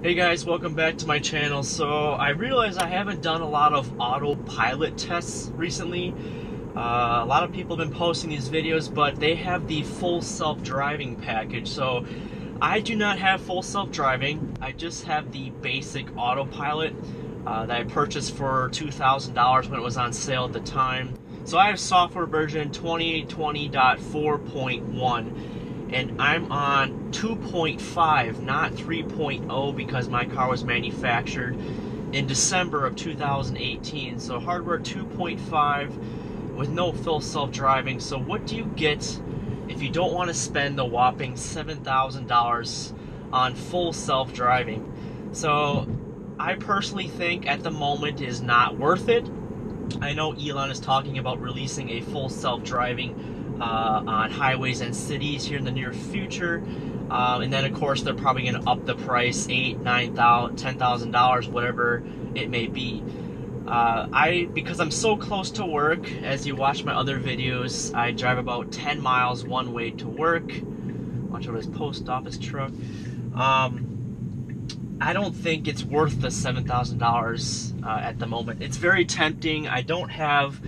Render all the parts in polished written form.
Hey guys, welcome back to my channel. So I realize I haven't done a lot of AutoPilot tests recently. A lot of people have been posting these videos, but they have the full self-driving package. So I do not have full self-driving. I just have the basic AutoPilot that I purchased for $2,000 when it was on sale at the time. So I have software version 2020.4.1. and I'm on 2.5, not 3.0, because my car was manufactured in December of 2018. So hardware 2.5 with no full self-driving. So what do you get if you don't want to spend the whopping $7,000 on full self-driving? So I personally think at the moment is not worth it. I know Elon is talking about releasing a full self-driving on highways and cities here in the near future, and then of course they're probably going to up the price $8,000, $9,000, $10,000, whatever it may be. Because I'm so close to work, as you watch my other videos, I drive about 10 miles one way to work. Watch out, this post office truck. I don't think it's worth the $7,000 at the moment. It's very tempting. I don't have,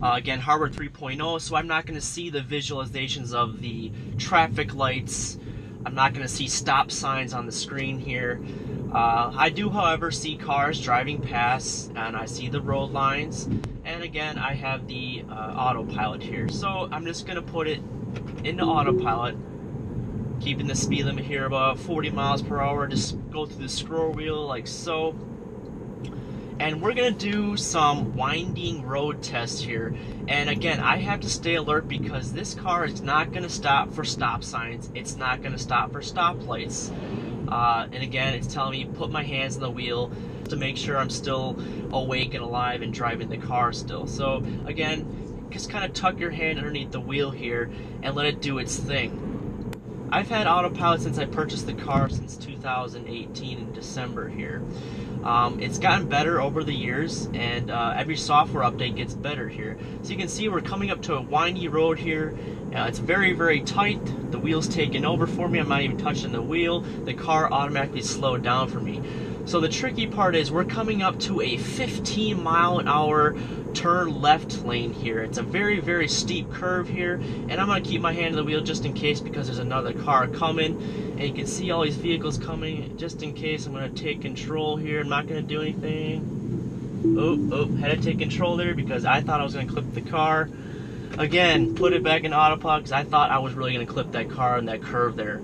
again, hardware 3.0, so I'm not going to see the visualizations of the traffic lights. I'm not going to see stop signs on the screen here. I do, however, see cars driving past, and I see the road lines. And again, I have the AutoPilot here. So I'm just going to put it into AutoPilot, keeping the speed limit here about 40 miles per hour. Just go through the scroll wheel like so. And we're gonna do some winding road tests here. And again, I have to stay alert because this car is not gonna stop for stop signs. It's not gonna stop for stoplights. And again, it's telling me put my hands on the wheel to make sure I'm still awake and alive and driving the car still. So again, just kind of tuck your hand underneath the wheel here and let it do its thing. I've had AutoPilot since I purchased the car since 2018 in December here. It's gotten better over the years, and every software update gets better here. So you can see we're coming up to a windy road here. It's very, very tight. The wheel's taking over for me. I'm not even touching the wheel. The car automatically slowed down for me. So the tricky part is we're coming up to a 15-mile-an-hour turn left lane here. It's a very, very steep curve here, and I'm going to keep my hand on the wheel just in case because there's another car coming, and you can see all these vehicles coming. Just in case, I'm going to take control here. I'm not going to do anything. Oh, had to take control there because I thought I was going to clip the car. Again, put it back in AutoPilot because I thought I was really going to clip that car in that curve there.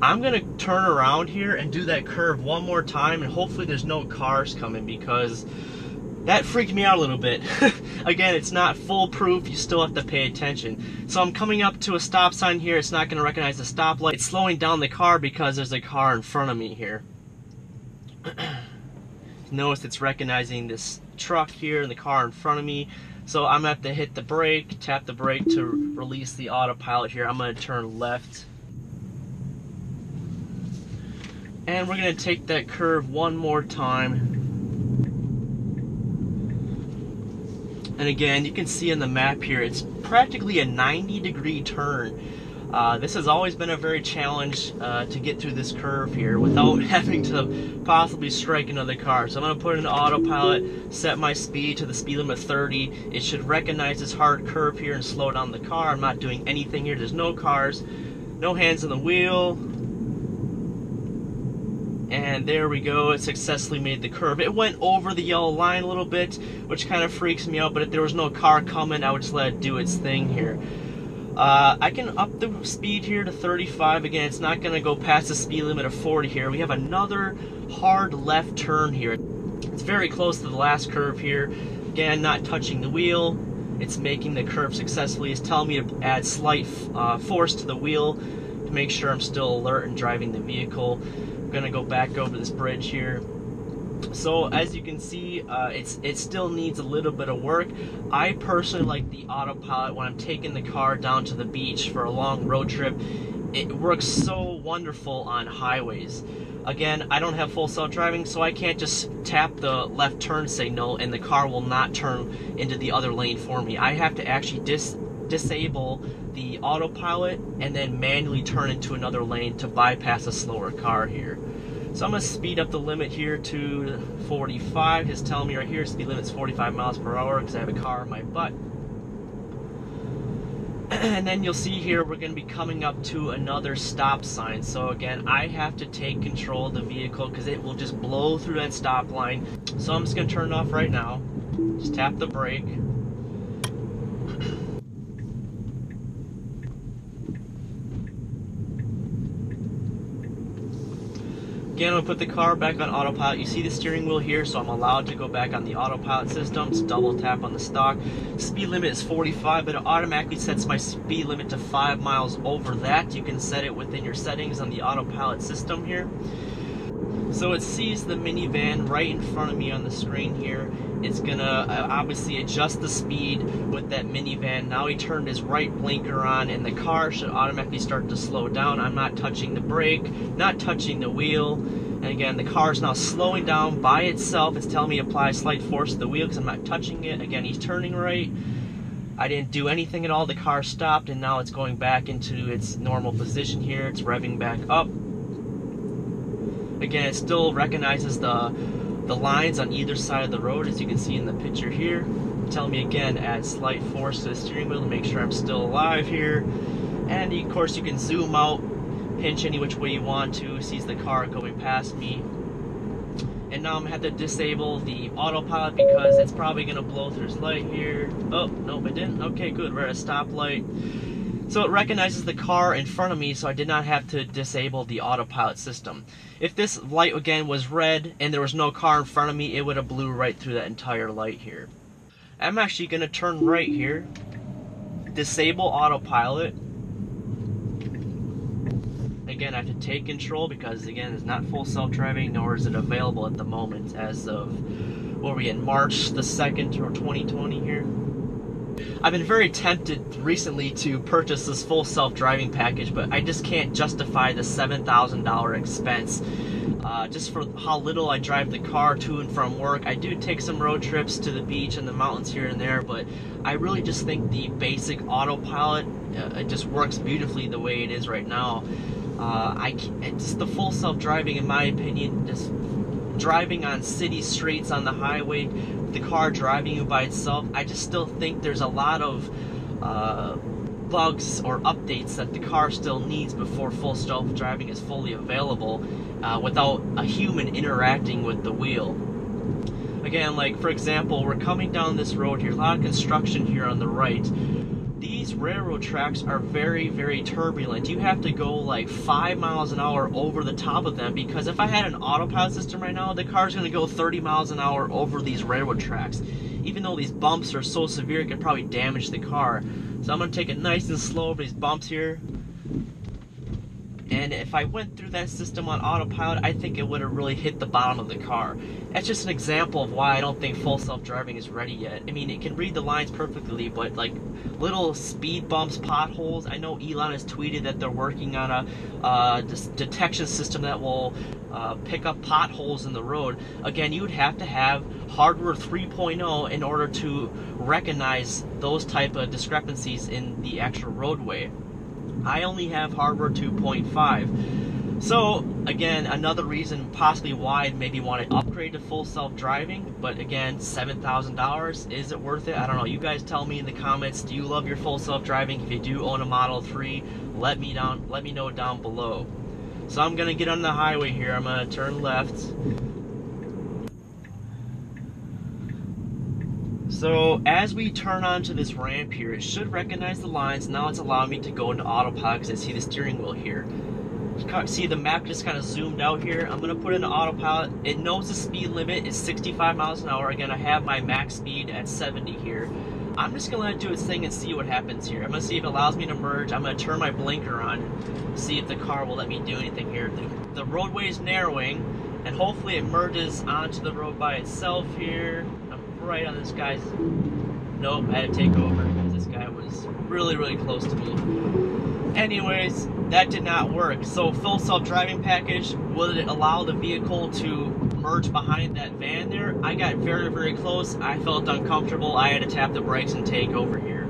I'm going to turn around here and do that curve one more time, and hopefully there's no cars coming because that freaked me out a little bit. Again, it's not foolproof. You still have to pay attention. So I'm coming up to a stop sign here. It's not going to recognize the stoplight. It's slowing down the car because there's a car in front of me here. Notice it's recognizing this truck here and the car in front of me. So I'm going to have to hit the brake, tap the brake to release the AutoPilot here. I'm going to turn left. And we're going to take that curve one more time. And again, you can see in the map here, it's practically a 90-degree turn. This has always been a very challenge to get through this curve here without having to possibly strike another car. So I'm going to put it into AutoPilot, set my speed to the speed limit of 30. It should recognize this hard curve here and slow down the car. I'm not doing anything here. There's no cars, no hands on the wheel. And there we go, it successfully made the curve. It went over the yellow line a little bit, which kind of freaks me out, but if there was no car coming, I would just let it do its thing here. I can up the speed here to 35. Again, it's not going to go past the speed limit of 40 here. We have another hard left turn here. It's very close to the last curve here. Again, not touching the wheel. It's making the curve successfully. It's telling me to add slight force to the wheel to make sure I'm still alert and driving the vehicle. I'm gonna go back over this bridge here. So as you can see, it still needs a little bit of work. I personally like the AutoPilot when I'm taking the car down to the beach for a long road trip. It works so wonderful on highways. Again, I don't have full self-driving, so I can't just tap the left turn signal and the car will not turn into the other lane for me. I have to actually disable the AutoPilot and then manually turn into another lane to bypass a slower car here. So I'm going to speed up the limit here to 45. It's telling me right here speed limit's 45 miles per hour because I have a car in my butt. And then you'll see here we're going to be coming up to another stop sign. So again, I have to take control of the vehicle because it will just blow through that stop line. So I'm just going to turn it off right now. Just tap the brake. Again, I'm going to put the car back on autopilot. You see the steering wheel here, so I'm allowed to go back on the autopilot system. Just double tap on the stock. Speed limit is 45, but it automatically sets my speed limit to 5 miles over that. You can set it within your settings on the autopilot system here. So it sees the minivan right in front of me on the screen here. It's going to obviously adjust the speed with that minivan. Now he turned his right blinker on, and the car should automatically start to slow down. I'm not touching the brake, not touching the wheel. And again, the car is now slowing down by itself. It's telling me to apply slight force to the wheel because I'm not touching it. Again, he's turning right. I didn't do anything at all. The car stopped, and now it's going back into its normal position here. It's revving back up. Again, it still recognizes the lines on either side of the road, as you can see in the picture here. Tell me again, add slight force to the steering wheel to make sure I'm still alive here. And of course you can zoom out, pinch any which way you want to, sees the car going past me. And now I'm going to have to disable the autopilot because it's probably going to blow through this light here. Oh, nope, it didn't. Okay, good, we're at a stoplight. So it recognizes the car in front of me, so I did not have to disable the autopilot system. If this light again was red and there was no car in front of me, it would have blew right through that entire light here. I'm actually going to turn right here, disable autopilot. Again, I have to take control because again, it's not full self-driving, nor is it available at the moment as of, what are we in, March the 2nd or 2020 here. I've been very tempted recently to purchase this full self-driving package, but I just can't justify the $7,000 expense. Just for how little I drive the car to and from work. I do take some road trips to the beach and the mountains here and there, but I really just think the basic autopilot, it just works beautifully the way it is right now. Just the full self-driving, in my opinion, just driving on city streets on the highway, the car driving you by itself, I just still think there's a lot of bugs or updates that the car still needs before full self-driving is fully available without a human interacting with the wheel. Again, like for example, we're coming down this road here, a lot of construction here on the right. These railroad tracks are very, very turbulent. You have to go like 5 miles an hour over the top of them because if I had an autopilot system right now, the car's going to go 30 miles an hour over these railroad tracks. Even though these bumps are so severe, it could probably damage the car. So I'm going to take it nice and slow over these bumps here. And if I went through that system on autopilot, I think it would have really hit the bottom of the car. That's just an example of why I don't think full self-driving is ready yet. I mean, it can read the lines perfectly, but like little speed bumps, potholes. I know Elon has tweeted that they're working on a detection system that will pick up potholes in the road. Again, you would have to have hardware 3.0 in order to recognize those type of discrepancies in the actual roadway. I only have hardware 2.5. So, again, another reason possibly why I'd maybe want to upgrade to full self-driving. But again, $7,000, is it worth it? I don't know. You guys tell me in the comments, do you love your full self-driving? If you do own a Model 3, let me know down below. So I'm going to get on the highway here. I'm going to turn left. So as we turn onto this ramp here, it should recognize the lines. Now it's allowing me to go into autopilot because I see the steering wheel here. See the map just kind of zoomed out here. I'm going to put it into autopilot. It knows the speed limit is 65 miles an hour. Again, I have my max speed at 70 here. I'm just going to let it do its thing and see what happens here. I'm going to see if it allows me to merge. I'm going to turn my blinker on, see if the car will let me do anything here. The roadway is narrowing, and hopefully it merges onto the road by itself here. Right on this guy's. Nope, I had to take over because this guy was really, really close to me. Anyways, that did not work. So, full self-driving package, would it allow the vehicle to merge behind that van there? I got very, very close. I felt uncomfortable. I had to tap the brakes and take over here.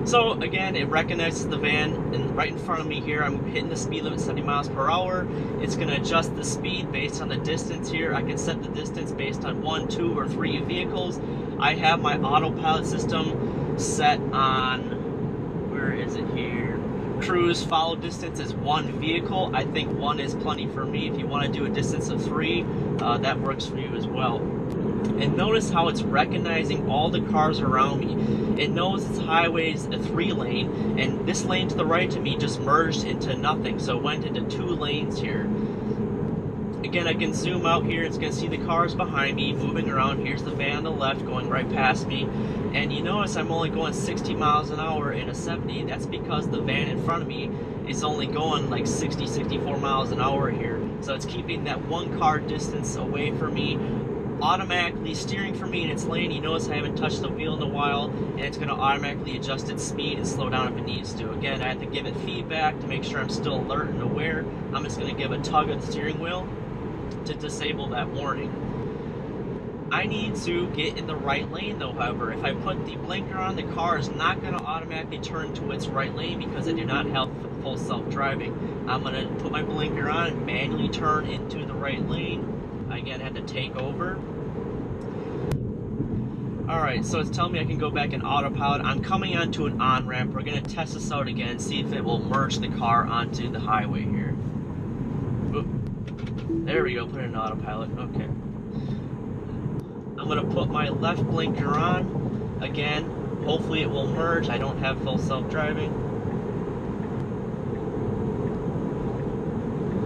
So again, it recognizes the van, and right in front of me here, I'm hitting the speed limit 70 miles per hour. It's going to adjust the speed based on the distance here. I can set the distance based on 1, 2, or 3 vehicles. I have my autopilot system set on, where is it here? Cruise follow distance is 1 vehicle. I think 1 is plenty for me. If you want to do a distance of 3, that works for you as well. And notice how it's recognizing all the cars around me. It knows its highway is a 3-lane, and this lane to the right to me just merged into nothing, so it went into 2 lanes here. Again, I can zoom out here. It's going to see the cars behind me moving around. Here's the van on the left going right past me. And you notice I'm only going 60 miles an hour in a 70. That's because the van in front of me is only going like 60, 64 miles an hour here. So it's keeping that 1 car distance away from me, automatically steering for me in its lane. You notice I haven't touched the wheel in a while, and it's going to automatically adjust its speed and slow down if it needs to. Again, I have to give it feedback to make sure I'm still alert and aware. I'm just going to give a tug at the steering wheel to disable that warning. I need to get in the right lane though, however. If I put the blinker on, the car is not going to automatically turn to its right lane because I do not have full self-driving. I'm going to put my blinker on and manually turn into the right lane. I again had to take over. Alright, so it's telling me I can go back in autopilot. I'm coming onto an on-ramp. We're going to test this out again, see if it will merge the car onto the highway here. Oop. There we go, put it in autopilot. Okay. I'm going to put my left blinker on. Again, hopefully it will merge. I don't have full self-driving.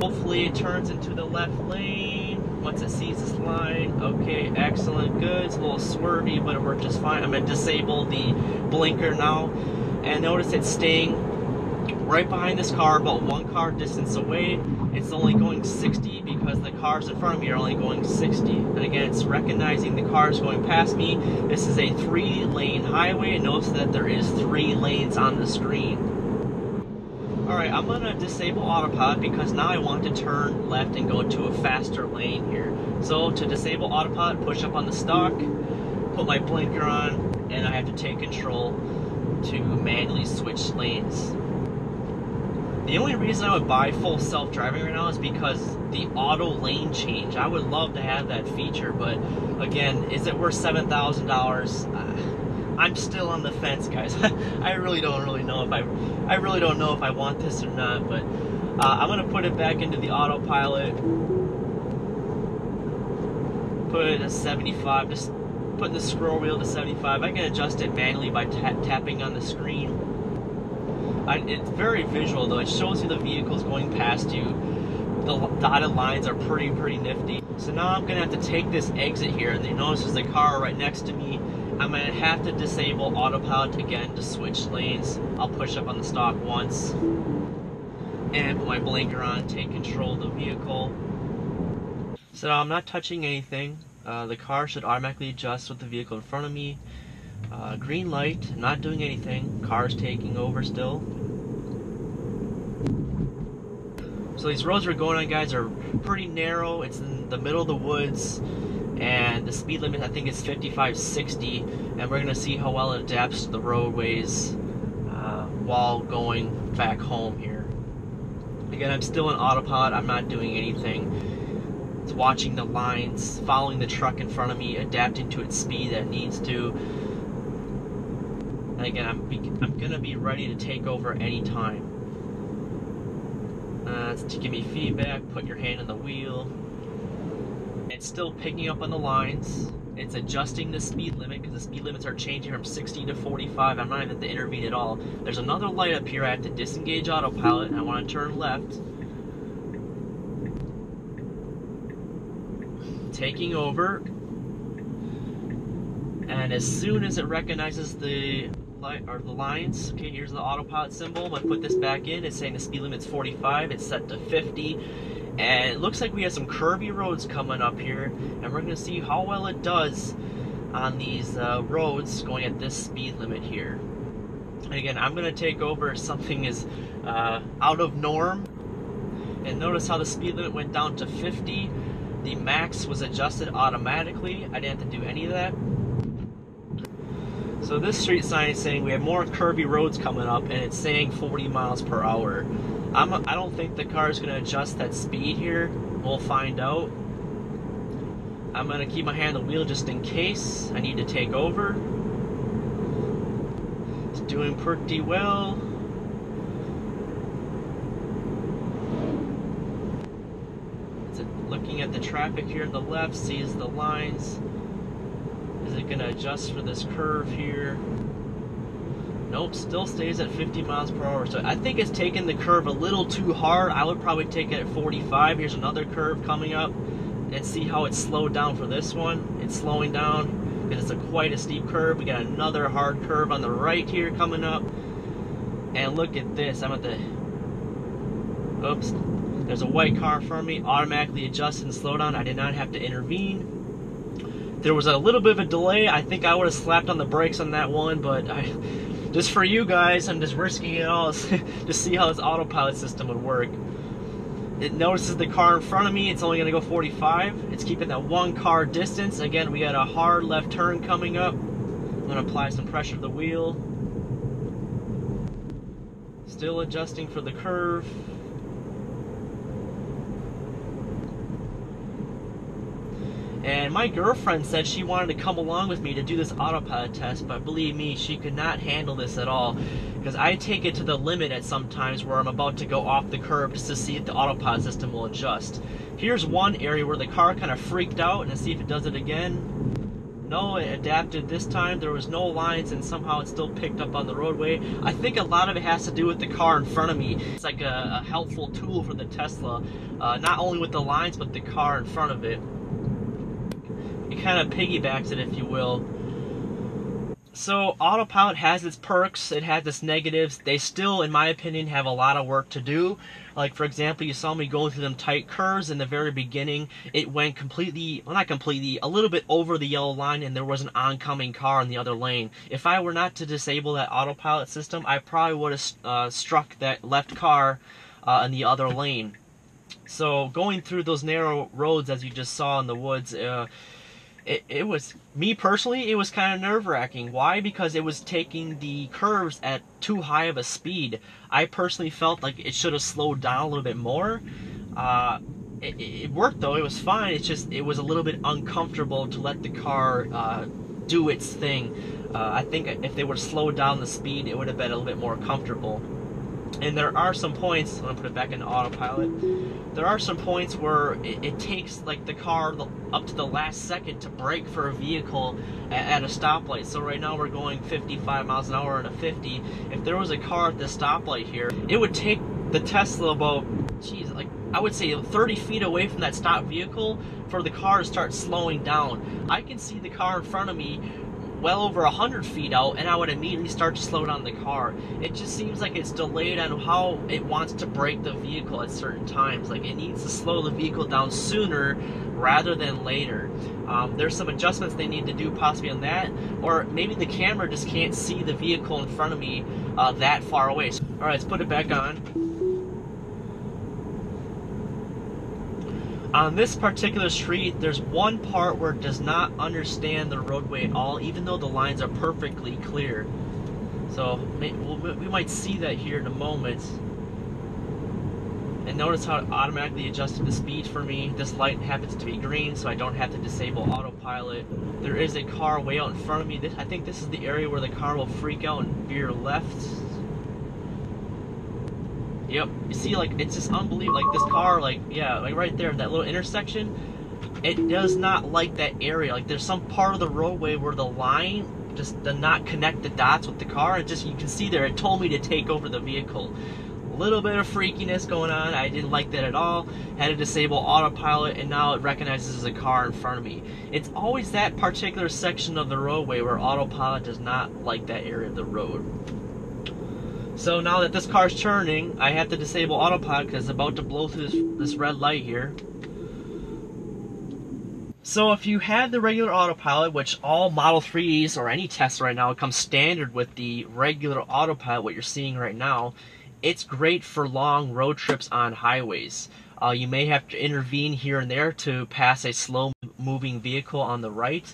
Hopefully it turns into the left lane once it sees this line. Okay, excellent, good. It's a little swervy, but it worked just fine. I'm going to disable the blinker now. And notice it's staying right behind this car, about 1 car distance away. It's only going 60 because the cars in front of me are only going 60. And again, it's recognizing the cars going past me. This is a 3-lane highway, and notice that there is 3 lanes on the screen. Alright, I'm going to disable autopilot because now I want to turn left and go to a faster lane here. So to disable autopilot, push up on the stalk, put my blinker on, and I have to take control to manually switch lanes. The only reason I would buy full self-driving right now is because the auto lane change. I would love to have that feature, but again, is it worth $7,000? I'm still on the fence, guys. I really don't know if I want this or not, but I'm gonna put it back into the autopilot. Put it at 75. Just putting the scroll wheel to 75. I can adjust it manually by tapping on the screen. It's very visual though. It shows you the vehicles going past you. The dotted lines are pretty nifty. So now I'm gonna have to take this exit here, and you notice there's a car right next to me. I'm going to have to disable autopilot again to switch lanes. I'll push up on the stalk once and put my blinker on, take control of the vehicle. So now I'm not touching anything. The car should automatically adjust with the vehicle in front of me. Green light, not doing anything. Car's taking over still. So these roads we're going on, guys, are pretty narrow. It's in the middle of the woods. And the speed limit I think is 55, 60, and we're going to see how well it adapts to the roadways while going back home here. Again, I'm still in autopilot, I'm not doing anything. It's watching the lines, following the truck in front of me, adapting to its speed that it needs to. And again, I'm going to be ready to take over any time. To give me feedback, put your hand on the wheel. It's still picking up on the lines. It's adjusting the speed limit because the speed limits are changing from 60 to 45. I'm not even at the intervene at all. There's another light up here. I have to disengage autopilot and I want to turn left. Taking over. And as soon as it recognizes the light or the lines, okay, here's the autopilot symbol. I'm going to put this back in. It's saying the speed limit's 45. It's set to 50. And it looks like we have some curvy roads coming up here, and we're going to see how well it does on these roads going at this speed limit here. And again, I'm going to take over if something is out of norm. And notice how the speed limit went down to 50. The max was adjusted automatically. I didn't have to do any of that. So this street sign is saying we have more curvy roads coming up, and it's saying 40 miles per hour. I don't think the car is going to adjust that speed here. We'll find out. I'm going to keep my hand on the wheel just in case I need to take over. It's doing pretty well. It's looking at the traffic here on the left, sees the lines. Is it going to adjust for this curve here? Nope, still stays at 50 miles per hour. So I think it's taking the curve a little too hard. I would probably take it at 45. Here's another curve coming up. And see how it's slowed down for this one. It's slowing down because it's quite a steep curve. We got another hard curve on the right here coming up. And look at this. I'm at the... Oops. There's a white car in front of me. Automatically adjusted and slowed down. I did not have to intervene. There was a little bit of a delay. I think I would have slapped on the brakes on that one, but just for you guys, I'm just risking it all to see how this autopilot system would work. It notices the car in front of me. It's only going to go 45. It's keeping that one car distance. Again, we got a hard left turn coming up. I'm going to apply some pressure to the wheel. Still adjusting for the curve. And my girlfriend said she wanted to come along with me to do this autopilot test, but believe me, she could not handle this at all. Because I take it to the limit at some times where I'm about to go off the curb just to see if the autopilot system will adjust. Here's one area where the car kind of freaked out, and to see if it does it again. No, it adapted this time. There was no lines, and somehow it still picked up on the roadway. I think a lot of it has to do with the car in front of me. It's like a helpful tool for the Tesla, not only with the lines, but the car in front of it. It kind of piggybacks it, if you will. So Autopilot has its perks, it has its negatives. They still, in my opinion, have a lot of work to do. Like, for example, you saw me going through them tight curves in the very beginning. It went completely, well, not completely, a little bit over the yellow line, and there was an oncoming car in the other lane. If I were not to disable that autopilot system, I probably would have struck that left car in the other lane. So going through those narrow roads, as you just saw in the woods, it was, me personally, it was kind of nerve-wracking. Why? Because it was taking the curves at too high of a speed. I personally felt like it should have slowed down a little bit more. It worked though, it was fine. It's just, it was a little bit uncomfortable to let the car do its thing. I think if they would have slowed down the speed, it would have been a little bit more comfortable. And there are some points, I'm going to put it back into autopilot, there are some points where it takes like the car up to the last second to brake for a vehicle at a stoplight. So right now we're going 55 miles an hour and a 50. If there was a car at the stoplight here, it would take the Tesla about, geez, like I would say 30 feet away from that stopped vehicle for the car to start slowing down. I can see the car in front of me well over 100 feet out, and I would immediately start to slow down the car. It just seems like it's delayed on how it wants to brake the vehicle at certain times. Like, it needs to slow the vehicle down sooner rather than later. There's some adjustments they need to do possibly on that, or maybe the camera just can't see the vehicle in front of me that far away. So, all right, let's put it back on. On this particular street, there's one part where it does not understand the roadway at all, even though the lines are perfectly clear. So we might see that here in a moment. And notice how it automatically adjusted the speed for me. This light happens to be green, so I don't have to disable autopilot. There is a car way out in front of me. I think this is the area where the car will freak out and veer left. Yep, you see, like, it's just unbelievable. Like, this car, like, yeah, like right there, that little intersection, it does not like that area. Like, there's some part of the roadway where the line just does not connect the dots with the car. It just, you can see there, it told me to take over the vehicle. A little bit of freakiness going on. I didn't like that at all. Had to disable autopilot, and now it recognizes a car in front of me. It's always that particular section of the roadway where autopilot does not like that area of the road. So now that this car's turning, I have to disable autopilot because it's about to blow through this red light here. So if you have the regular autopilot, which all Model 3s or any Tesla right now comes standard with the regular autopilot, what you're seeing right now, it's great for long road trips on highways. You may have to intervene here and there to pass a slow moving vehicle on the right.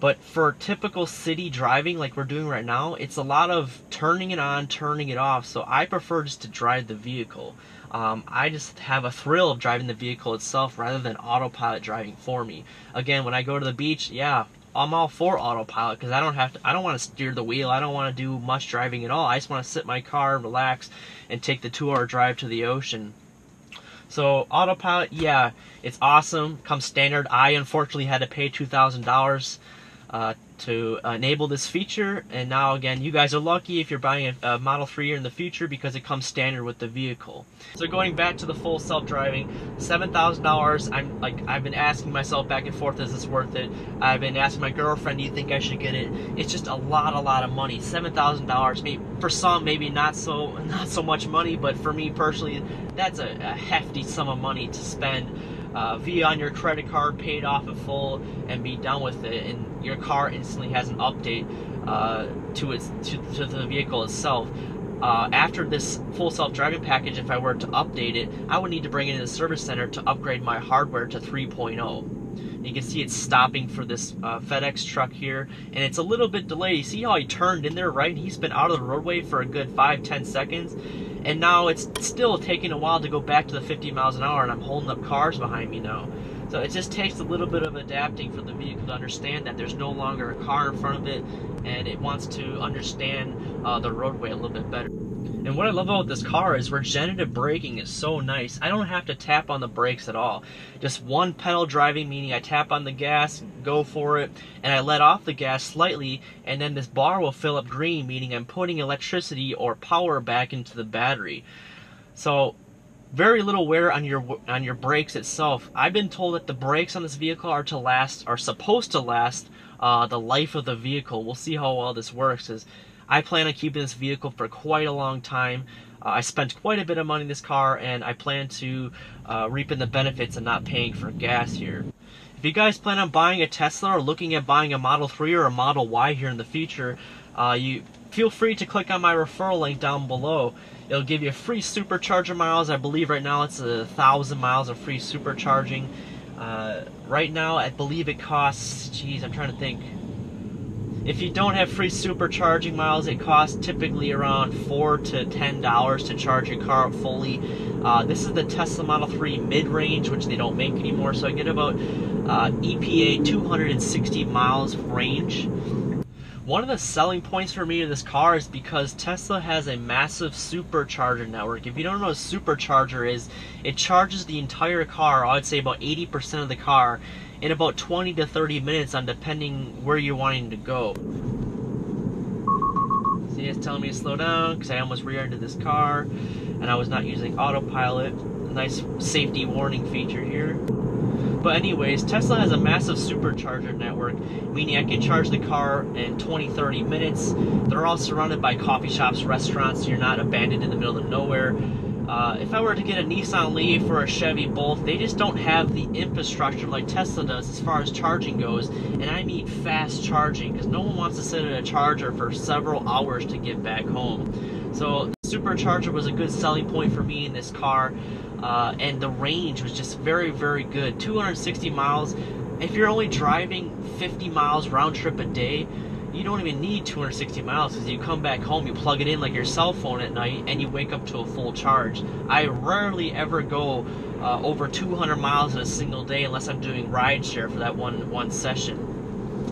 But for typical city driving like we're doing right now, it's a lot of turning it on, turning it off. So I prefer just to drive the vehicle. I just have a thrill of driving the vehicle itself rather than autopilot driving for me. Again, when I go to the beach, yeah, I'm all for autopilot because I don't want to steer the wheel. I don't want to do much driving at all. I just want to sit in my car, relax, and take the 2-hour drive to the ocean. So autopilot, yeah, it's awesome. Comes standard. I unfortunately had to pay $2,000 to enable this feature, and now again, you guys are lucky if you're buying a Model 3 in the future because it comes standard with the vehicle. So going back to the full self-driving, $7,000. I've been asking myself back and forth, is this worth it? I've been asking my girlfriend, do you think I should get it? It's just a lot of money. $7,000. Maybe for some, maybe not so much money, but for me personally, that's a hefty sum of money to spend via on your credit card, paid off in full, and be done with it. And your car instantly has an update to the vehicle itself. After this full self-driving package, if I were to update it, I would need to bring it into the service center to upgrade my hardware to 3.0. You can see it's stopping for this FedEx truck here, and it's a little bit delayed. You see how he turned in there, right? He's been out of the roadway for a good 5-10 seconds, and now it's still taking a while to go back to the 50 miles an hour, and I'm holding up cars behind me now. So it just takes a little bit of adapting for the vehicle to understand that there's no longer a car in front of it, and it wants to understand the roadway a little bit better. And what I love about this car is regenerative braking is so nice. I don't have to tap on the brakes at all. Just one pedal driving, meaning I tap on the gas, go for it, and I let off the gas slightly, and then this bar will fill up green, meaning I'm putting electricity or power back into the battery. So very little wear on your brakes itself. I've been told that the brakes on this vehicle are supposed to last the life of the vehicle. We'll see how well this works. I plan on keeping this vehicle for quite a long time. I spent quite a bit of money in this car, and I plan to reap in the benefits of not paying for gas here. If you guys plan on buying a Tesla or looking at buying a Model 3 or a Model Y here in the future, you feel free to click on my referral link down below. It'll give you free supercharger miles. I believe right now it's 1,000 miles of free supercharging. Right now, I believe it costs, geez, I'm trying to think. If you don't have free supercharging miles, it costs typically around $4 to $10 to charge your car up fully. This is the Tesla Model 3 mid-range, which they don't make anymore, so I get about EPA 260 miles range. One of the selling points for me of this car is because Tesla has a massive supercharger network. If you don't know what a supercharger is, it charges the entire car, I would say about 80% of the car, in about 20 to 30 minutes on depending where you're wanting to go. See, it's telling me to slow down because I almost rear-ended this car and I was not using autopilot. A nice safety warning feature here. But anyways, Tesla has a massive supercharger network, meaning I can charge the car in 20-30 minutes. They're all surrounded by coffee shops, restaurants, so you're not abandoned in the middle of nowhere. If I were to get a Nissan Leaf or a Chevy Bolt, they just don't have the infrastructure like Tesla does as far as charging goes, and I mean fast charging, because no one wants to sit at a charger for several hours to get back home. So the supercharger was a good selling point for me in this car, and the range was just very, very good. 260 miles. If you're only driving 50 miles round trip a day, you don't even need 260 miles because you come back home, you plug it in like your cell phone at night, and you wake up to a full charge. I rarely ever go over 200 miles in a single day unless I'm doing rideshare for that one session.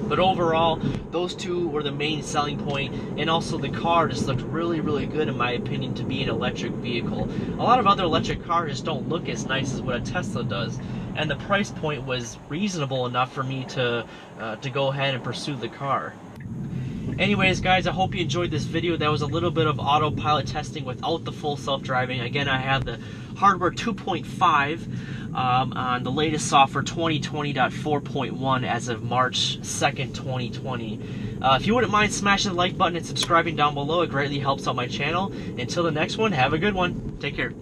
But overall, those two were the main selling point, and also the car just looked really, really good in my opinion to be an electric vehicle. A lot of other electric cars just don't look as nice as what a Tesla does, and the price point was reasonable enough for me to go ahead and pursue the car. Anyways, guys, I hope you enjoyed this video. That was a little bit of autopilot testing without the full self-driving. Again, I have the hardware 2.5 on the latest software 2020.4.1 as of March 2nd, 2020. If you wouldn't mind smashing the like button and subscribing down below, it greatly helps out my channel. Until the next one, have a good one. Take care.